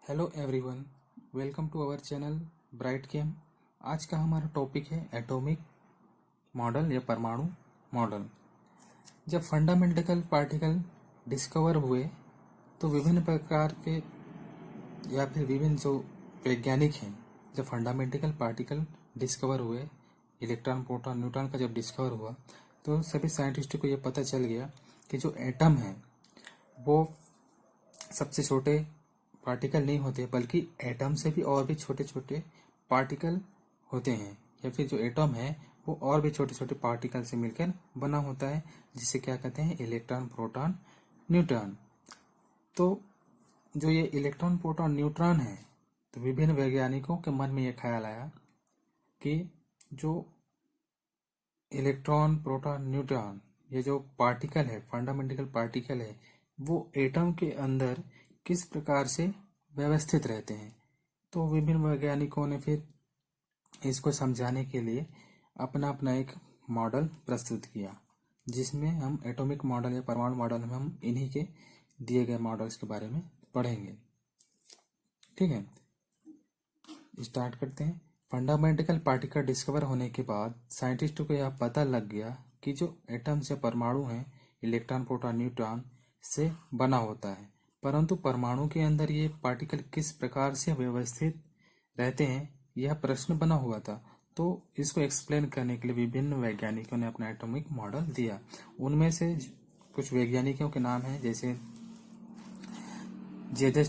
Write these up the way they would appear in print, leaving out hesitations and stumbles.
Hello everyone, welcome to our channel bright game. आज का हमारा टॉपिक है एटॉमिक मॉडल या परमाणु मॉडल। जब फंडामेंटल पार्टिकल डिस्कवर हुए तो विभिन्न प्रकार के या फिर विभिन्न जो वैज्ञानिक हैं, जब फंडामेंटल पार्टिकल डिस्कवर हुए, इलेक्ट्रॉन प्रोटॉन न्यूट्रॉन का जब डिस्कवर हुआ तो सभी साइंटिस्टों को ये पता चल गया कि जो एटम है वो सबसे छोटे पार्टिकल नहीं होते, बल्कि एटम से भी और भी छोटे छोटे पार्टिकल होते हैं, या फिर जो एटम है वो और भी छोटे छोटे पार्टिकल से मिलकर बना होता है, जिसे क्या कहते हैं, इलेक्ट्रॉन प्रोटॉन न्यूट्रॉन। तो जो ये इलेक्ट्रॉन प्रोटॉन न्यूट्रॉन है, तो विभिन्न वैज्ञानिकों के मन में ये ख्याल आया कि जो इलेक्ट्रॉन प्रोटॉन न्यूट्रॉन ये जो पार्टिकल है, फंडामेंटल पार्टिकल है, वो एटम के अंदर किस प्रकार से व्यवस्थित रहते हैं। तो विभिन्न वैज्ञानिकों ने फिर इसको समझाने के लिए अपना अपना एक मॉडल प्रस्तुत किया, जिसमें हम एटॉमिक मॉडल या परमाणु मॉडल में हम इन्हीं के दिए गए मॉडल्स के बारे में पढ़ेंगे। ठीक है, स्टार्ट करते हैं। फंडामेंटल पार्टिकल डिस्कवर होने के बाद साइंटिस्टों को यह पता लग गया कि जो एटम्स या परमाणु हैं, इलेक्ट्रॉन प्रोटॉन न्यूट्रॉन से बना होता है, परंतु परमाणु के अंदर ये पार्टिकल किस प्रकार से व्यवस्थित रहते हैं, यह प्रश्न बना हुआ था। तो इसको एक्सप्लेन करने के लिए विभिन्न वैज्ञानिकों ने अपना एटॉमिक मॉडल दिया। उनमें से कुछ वैज्ञानिकों के नाम हैं, जैसे जे जे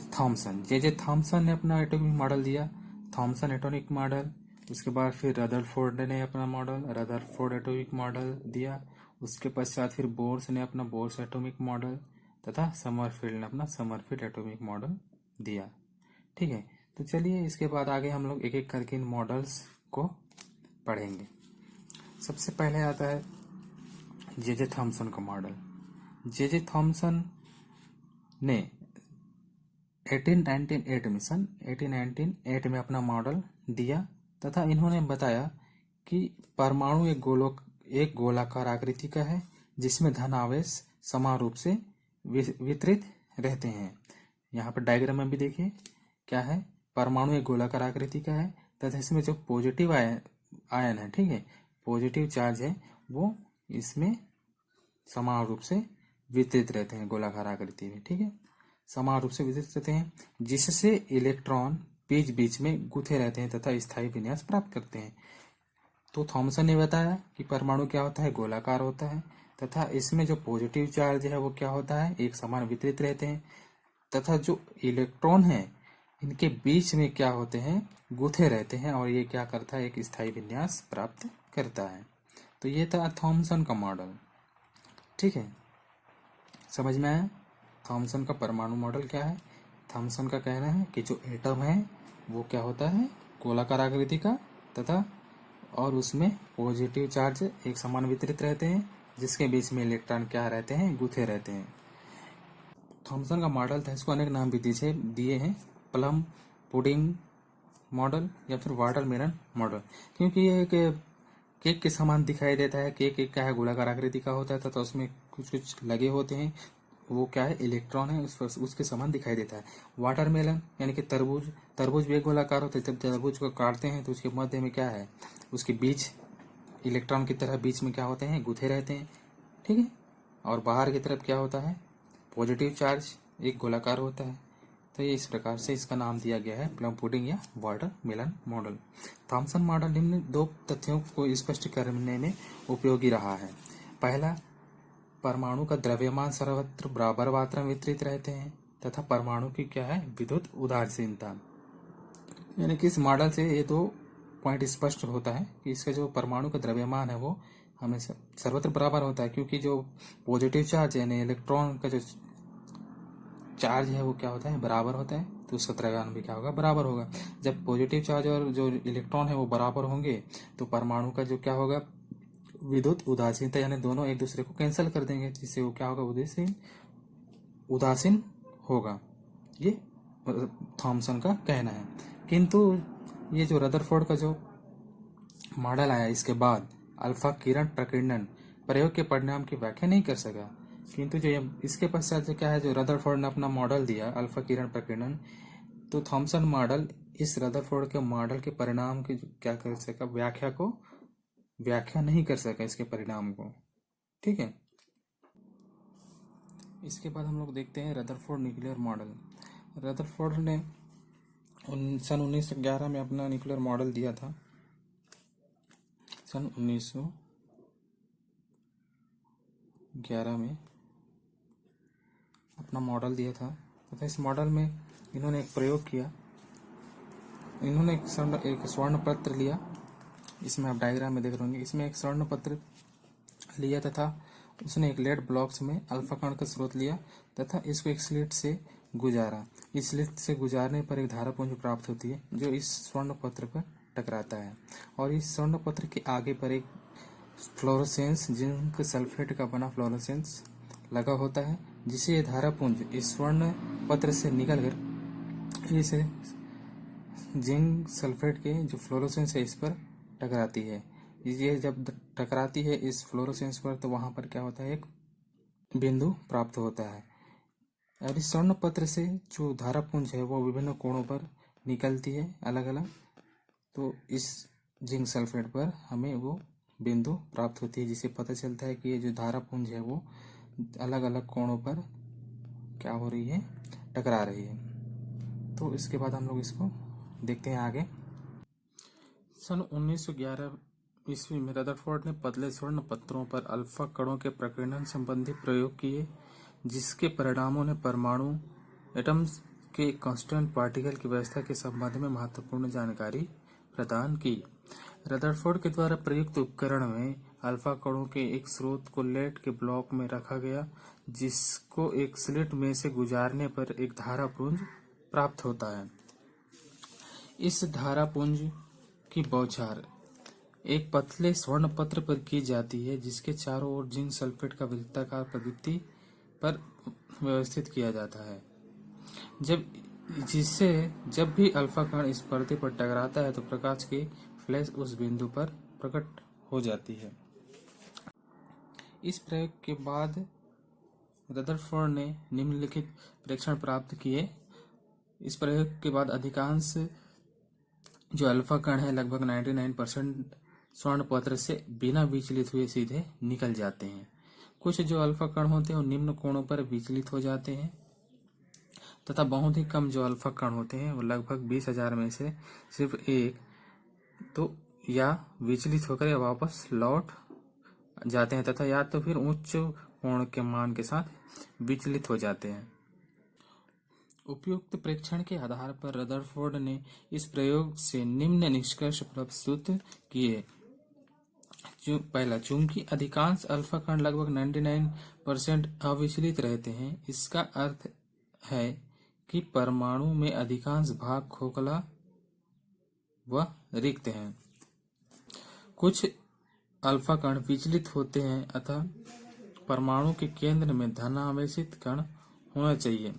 थॉमसन ने अपना एटॉमिक मॉडल दिया, थॉमसन एटॉमिक मॉडल। उसके बाद फिर रदरफोर्ड ने अपना मॉडल, रदरफोर्ड एटॉमिक मॉडल दिया। उसके पश्चात फिर बोर्स ने अपना बोर्स एटॉमिक मॉडल, तथा समरफील्ड ने अपना समरफील्ड एटॉमिक मॉडल दिया। ठीक है, तो चलिए इसके बाद आगे हम लोग एक एक करके इन मॉडल्स को पढ़ेंगे। सबसे पहले आता है जे थॉमसन का मॉडल। जे थॉमसन ने 1898 में अपना मॉडल दिया, तथा इन्होंने बताया कि परमाणु एक गोलाकार आकृति का है, जिसमें धन आवेश समान रूप से वितरित रहते हैं। यहाँ पर डायग्राम में भी देखिए क्या है, परमाणु एक गोलाकार आकृति का है, तथा इसमें जो पॉजिटिव आयन है, ठीक है, पॉजिटिव चार्ज है, वो इसमें समान रूप से वितरित रहते हैं गोलाकार आकृति में। ठीक है, समान रूप से वितरित रहते हैं, जिससे इलेक्ट्रॉन बीच बीच में गुथे रहते हैं तथा स्थायी विन्यास प्राप्त करते हैं। तो थॉमसन ने बताया कि परमाणु क्या होता है, गोलाकार होता है, तथा इसमें जो पॉजिटिव चार्ज है वो क्या होता है, एक समान वितरित रहते हैं, तथा जो इलेक्ट्रॉन है इनके बीच में क्या होते हैं, गुथे रहते हैं, और ये क्या करता है, एक स्थायी विन्यास प्राप्त करता है। तो ये था थॉमसन का मॉडल। ठीक है, समझ में आया थॉमसन का परमाणु मॉडल क्या है। थॉमसन का कहना है कि जो एटम है वो क्या होता है, गोलाकार आकृति का, तथा और उसमें पॉजिटिव चार्ज एक समान वितरित रहते हैं, जिसके बीच में इलेक्ट्रॉन क्या रहते हैं, गुथे रहते हैं। थॉमसन का मॉडल था, इसको अनेक नाम भी दिए हैं, प्लम पुडिंग मॉडल या फिर वाटरमेलन मॉडल, क्योंकि ये एक केक के समान दिखाई देता है। केक एक क्या है, गोलाकार आकृति का होता है, तथा उसमें कुछ कुछ लगे होते हैं, वो क्या है, इलेक्ट्रॉन है, उसके समान दिखाई देता है। वाटरमेलन यानी कि तरबूज भी एक गोलाकार होता है। जब तरबूज को काटते हैं तो उसके मध्य में क्या है, उसके बीच इलेक्ट्रॉन की तरह बीच में क्या होते हैं, गुथे रहते हैं। ठीक है, और बाहर की तरफ क्या होता है, पॉजिटिव चार्ज एक गोलाकार होता है। तो ये इस प्रकार से इसका नाम दिया गया है प्लम पुडिंग या वाटरमेलन मॉडल। थॉमसन मॉडल निम्न दो तथ्यों को स्पष्ट करने में उपयोगी रहा है। पहला, परमाणु का द्रव्यमान सर्वत्र बराबर मात्रा में वितरित रहते हैं, तथा परमाणु की क्या है, विद्युत उदासीनता। यानी कि इस मॉडल से ये दो पॉइंट स्पष्ट होता है कि इसका जो परमाणु का द्रव्यमान है वो हमेशा सर्वत्र बराबर होता है, क्योंकि जो पॉजिटिव चार्ज यानी इलेक्ट्रॉन का जो चार्ज है वो क्या होता है, बराबर होता है, तो उसका द्रव्यमान भी क्या होगा, बराबर होगा। जब पॉजिटिव चार्ज और जो इलेक्ट्रॉन है वो बराबर होंगे तो परमाणु का जो क्या होगा, विद्युत उदासीनता, यानी दोनों एक दूसरे को कैंसिल कर देंगे, जिससे वो क्या होगा, उदासीन होगा। ये थॉमसन का कहना है। किंतु ये जो रदरफोर्ड का जो मॉडल आया, इसके बाद अल्फा किरण प्रकीर्णन प्रयोग के परिणाम की व्याख्या नहीं कर सका। किंतु जो इसके पश्चात जो क्या है, जो रदरफोर्ड ने अपना मॉडल दिया अल्फा किरण प्रकीर्णन, तो थॉमसन मॉडल इस रदरफोर्ड के मॉडल के परिणाम की क्या कर सका, व्याख्या नहीं कर सका इसके परिणाम को। ठीक है, इसके बाद हम लोग देखते हैं रदरफोर्ड न्यूक्लियर मॉडल। रदरफोर्ड ने सन 1911 में अपना न्यूक्लियर मॉडल दिया था। सन 1911 में अपना मॉडल दिया था तथा इस मॉडल में इन्होंने एक प्रयोग किया। इन्होंने एक स्वर्ण पत्र लिया, इसमें आप डायग्राम में देख रहे होंगे। इसमें एक स्वर्ण पत्र लिया तथा उसने एक लेड ब्लॉक्स में अल्फा कण का स्रोत लिया तथा इसको एक स्लिट से गुजारा। इस स्लिट से गुजारने पर एक धारा पुंज प्राप्त होती है जो इस स्वर्ण पत्र पर टकराता है और इस स्वर्ण पत्र के आगे पर एक फ्लोरोसेंस जिंक सल्फेट का बना फ्लोरोसेंस लगा होता है, जिसे यह धारा पुंज इस स्वर्ण पत्र से निकलकर इस जिंक सल्फेट के जो फ्लोरोसेंस है इस पर टकराती है। ये जब टकराती है इस फ्लोरोसेंस पर तो वहां पर क्या होता है, एक बिंदु प्राप्त होता है और इस स्वर्ण पत्र से जो धारा पुंज है वो विभिन्न कोणों पर निकलती है अलग अलग। तो इस जिंक सल्फेट पर हमें वो बिंदु प्राप्त होती है, जिससे पता चलता है कि ये जो धारा पुंज है वो अलग अलग कोणों पर क्या हो रही है, टकरा रही है। तो इसके बाद हम लोग इसको देखते हैं आगे। सन 1911 ईस्वी में रदरफोर्ड ने पतले स्वर्ण पत्रों पर अल्फा कणों के प्रकीर्णन संबंधी प्रयोग किए, जिसके परिणामों ने परमाणु एटम्स के कांस्टेंट पार्टिकल की व्यवस्था के संबंध में महत्वपूर्ण जानकारी प्रदान की। रदरफोर्ड के द्वारा प्रयुक्त उपकरण में अल्फा कणों के एक स्रोत को लेड के ब्लॉक में रखा गया, जिसको एक स्लिट में से गुजारने पर एक धारा पुंज प्राप्त होता है। इस धारा पुंज की बौछार एक पतले स्वर्ण पत्र पर की जाती है, जिसके चारों ओर जिंक सल्फेट का वृत्ताकार प्रदीप्ति पर व्यवस्थित किया जाता है। जब भी अल्फा कण इस पर्दे पर टकराता है तो प्रकाश की फ्लैश उस बिंदु पर प्रकट हो जाती है। इस प्रयोग के बाद रदरफोर्ड ने निम्नलिखित प्रेक्षण प्राप्त किए। इस प्रयोग के बाद अधिकांश जो अल्फा कण है लगभग 99% स्वर्ण पत्र से बिना विचलित हुए सीधे निकल जाते हैं। कुछ जो अल्फा कण होते हैं वो निम्न कोणों पर विचलित हो जाते हैं तथा बहुत ही कम जो अल्फा कण होते हैं वो लगभग 20,000 में से सिर्फ एक तो या विचलित होकर या वापस लौट जाते हैं तथा या तो फिर उच्च कोण के मान के साथ विचलित हो जाते हैं। उपयुक्त प्रेक्षण के आधार पर रदरफोर्ड ने इस प्रयोग से निम्न निष्कर्ष प्रस्तुत किए। पहला, चूंकि अधिकांश अल्फा कण लगभग 99% अविचलित रहते हैं, इसका अर्थ है कि परमाणु में अधिकांश भाग खोखला व रिक्त हैं। कुछ अल्फा कण विचलित होते हैं अतः परमाणु के केंद्र में धनावेशित कण होना चाहिए।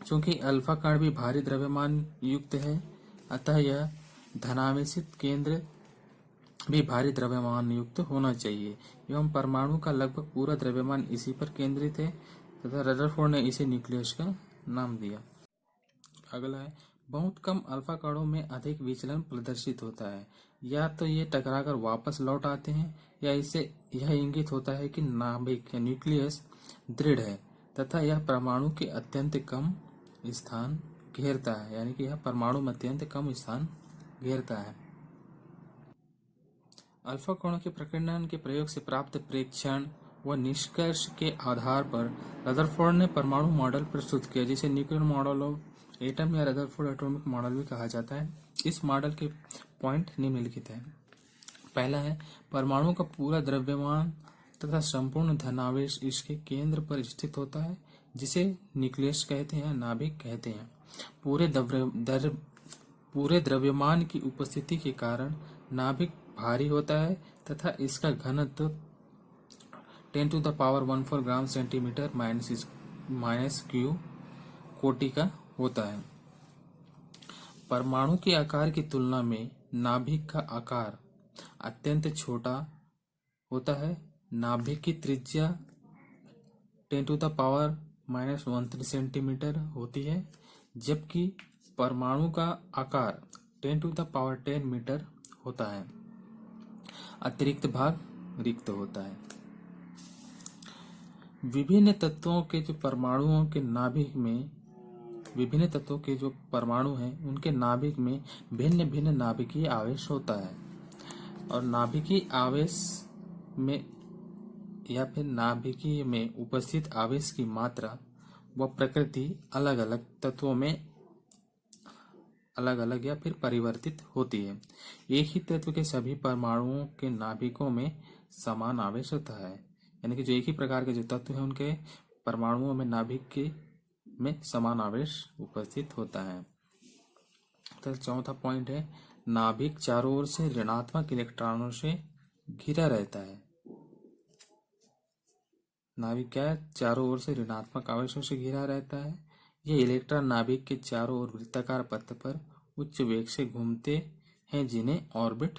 चूंकि अल्फा कण भी भारी द्रव्यमान युक्त है अतः यह धनावेशित केंद्र भी भारी द्रव्यमान युक्त होना चाहिए एवं परमाणु का लगभग पूरा द्रव्यमान इसी पर केंद्रित है तथा रदरफोर्ड ने इसे न्यूक्लियस का नाम दिया। अगला है, बहुत कम अल्फा कणों में अधिक विचलन प्रदर्शित होता है। या तो ये टकराकर वापस लौट आते हैं या इससे यह इंगित होता है कि नाभिक या न्यूक्लियस दृढ़ है तथा यह परमाणु के अत्यंत कम स्थान घेरता है, यानी कि यह परमाणु में अत्यंत कम स्थान घेरता है। अल्फा कणों के प्रकीर्णन के प्रयोग से प्राप्त प्रेक्षण व निष्कर्ष के आधार पर रदरफोर्ड ने परमाणु मॉडल प्रस्तुत किया, जिसे न्यूक्लियर मॉडल ऑफ एटम या रदरफोर्ड एटॉमिक मॉडल भी कहा जाता है। इस मॉडल के पॉइंट निम्नलिखित हैं। पहला है, परमाणु का पूरा द्रव्यमान तथा संपूर्ण धनावेश इसके केंद्र पर स्थित होता है, जिसे न्यूक्लियस कहते हैं, नाभिक कहते हैं। पूरे द्रव्यमान की उपस्थिति के कारण नाभिक भारी होता है तथा इसका घनत्व 10⁻⁴ ग्राम सेंटीमीटर माइनस क्यू कोटि का होता है। परमाणु के आकार की तुलना में नाभिक का आकार अत्यंत छोटा होता है। नाभिक की त्रिज्या 10⁻⁻13 सेंटीमीटर होती है, जबकि परमाणु का आकार 10⁻10 मीटर होता है। अतिरिक्त भाग रिक्त होता है। विभिन्न तत्वों के जो परमाणुओं के नाभिक में विभिन्न तत्वों के जो परमाणु हैं उनके नाभिक में भिन्न भिन्न नाभिकीय आवेश होता है और नाभिकीय आवेश में या फिर नाभिकीय में उपस्थित आवेश की मात्रा व प्रकृति अलग अलग तत्वों में अलग अलग या फिर परिवर्तित होती है। एक ही तत्व के सभी परमाणुओं के नाभिकों में समान आवेश होता है, यानी कि जो एक ही प्रकार के जो तत्व हैं उनके परमाणुओं में नाभिक के में समान आवेश उपस्थित होता है। तो चौथा पॉइंट है, नाभिक चारों ओर से ऋणात्मक इलेक्ट्रॉनों से घिरा रहता है। नाभिक क्या है? चारों ओर से ऋणात्मक आवेशों से घिरा रहता है। ये इलेक्ट्रॉन नाभिक के चारों ओर वृत्ताकार पथ पर उच्च वेग से घूमते हैं, जिन्हें ऑर्बिट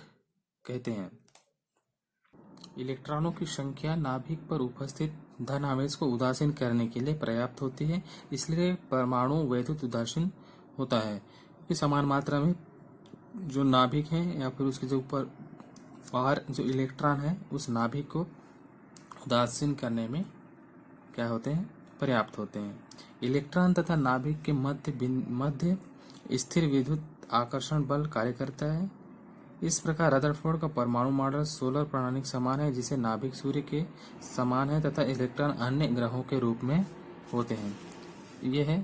कहते हैं। इलेक्ट्रॉनों की संख्या नाभिक पर उपस्थित धन आवेश को उदासीन करने के लिए पर्याप्त होती है, इसलिए परमाणु वैद्युत उदासीन होता है कि समान मात्रा में जो नाभिक है या फिर उसके जो ऊपर बाहर जो इलेक्ट्रॉन है उस नाभिक को उदासीन करने में क्या होते हैं? पर्याप्त होते हैं। इलेक्ट्रॉन तथा नाभिक के मध्य स्थिर विद्युत आकर्षण बल कार्य करता है। इस प्रकार रदरफोर्ड का परमाणु मॉडल सोलर प्रणाली के समान है, जिसे नाभिक सूर्य के समान है तथा इलेक्ट्रॉन अन्य ग्रहों के रूप में होते हैं। यह है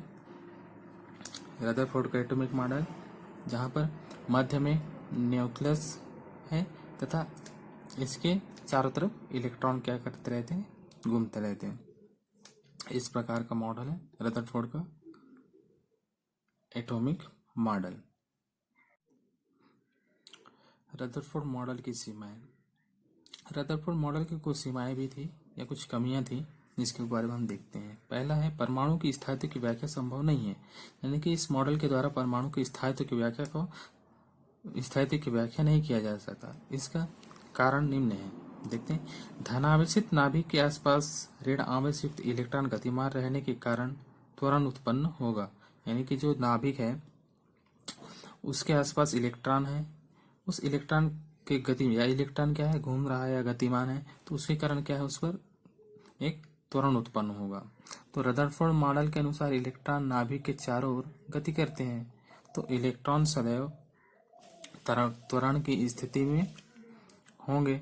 रदरफोर्ड का एटॉमिक मॉडल, जहां पर मध्य में न्यूक्लियस है तथा इसके चारों तरफ इलेक्ट्रॉन क्या करते रहते हैं? घूमते रहते हैं। इस प्रकार का मॉडल है रदरफोर्ड का एटॉमिक मॉडल। रदरफोर्ड मॉडल की सीमाएं। रदरफोर्ड मॉडल की कुछ सीमाएं भी थी या कुछ कमियां थी, जिसके बारे में हम देखते हैं। पहला है, परमाणु की स्थायित्व की व्याख्या संभव नहीं है, यानी कि इस मॉडल के द्वारा परमाणु की स्थायित्व की व्याख्या नहीं किया जा सकता। इसका कारण निम्न है, देखते हैं। धनावेशित नाभिक के आसपास ऋण आवेश युक्त इलेक्ट्रॉन गतिमान रहने के कारण त्वरण उत्पन्न होगा, यानी कि जो नाभिक है उसके आसपास इलेक्ट्रॉन है, उस इलेक्ट्रॉन के गति या इलेक्ट्रॉन क्या है? घूम रहा है या गतिमान है, तो उसके कारण क्या है? उस पर एक त्वरण उत्पन्न होगा। तो रदरफोर्ड मॉडल के अनुसार इलेक्ट्रॉन नाभिक के चारों ओर गति करते हैं, तो इलेक्ट्रॉन सदैव त्वरण की स्थिति में होंगे।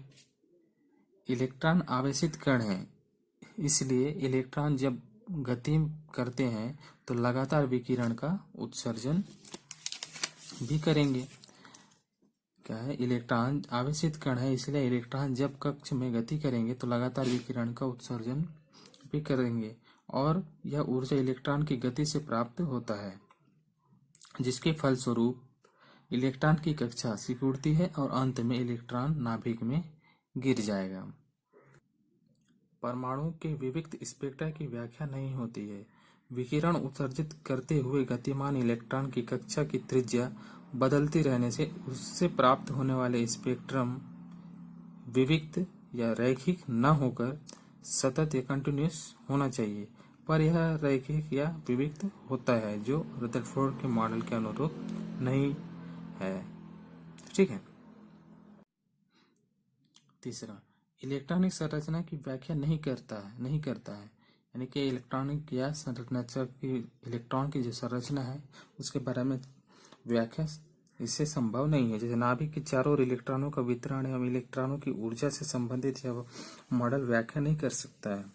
इलेक्ट्रॉन आवेशित कण है, इसलिए इलेक्ट्रॉन जब गति करते हैं तो लगातार विकिरण का उत्सर्जन भी करेंगे। क्या है? इलेक्ट्रॉन आवेशित कण है, इसलिए इलेक्ट्रॉन जब कक्ष में गति करेंगे तो लगातार विकिरण का उत्सर्जन भी करेंगे और यह ऊर्जा इलेक्ट्रॉन की गति से प्राप्त होता है, जिसके फलस्वरूप इलेक्ट्रॉन की कक्षा सिकुड़ती है और अंत में इलेक्ट्रॉन नाभिक में गिर जाएगा। परमाणु के विविक्त स्पेक्ट्रा की व्याख्या नहीं होती है। विकिरण उत्सर्जित करते हुए गतिमान इलेक्ट्रॉन की कक्षा की त्रिज्या बदलती रहने से उससे प्राप्त होने वाले स्पेक्ट्रम विविक्त या रैखिक न होकर सतत या कंटिन्यूस होना चाहिए, पर यह रैखिक या विविक्त होता है, जो रदरफोर्ड के मॉडल के अनुरूप नहीं है। ठीक है। तीसरा, इलेक्ट्रॉनिक संरचना की व्याख्या नहीं करता है, यानी कि इलेक्ट्रॉनिक या संरचना की इलेक्ट्रॉन की जो संरचना है उसके बारे में व्याख्या इससे संभव नहीं है। जैसे नाभिक के चारों ओर इलेक्ट्रॉनों का वितरण एवं इलेक्ट्रॉनों की ऊर्जा से संबंधित यह मॉडल व्याख्या नहीं कर सकता है।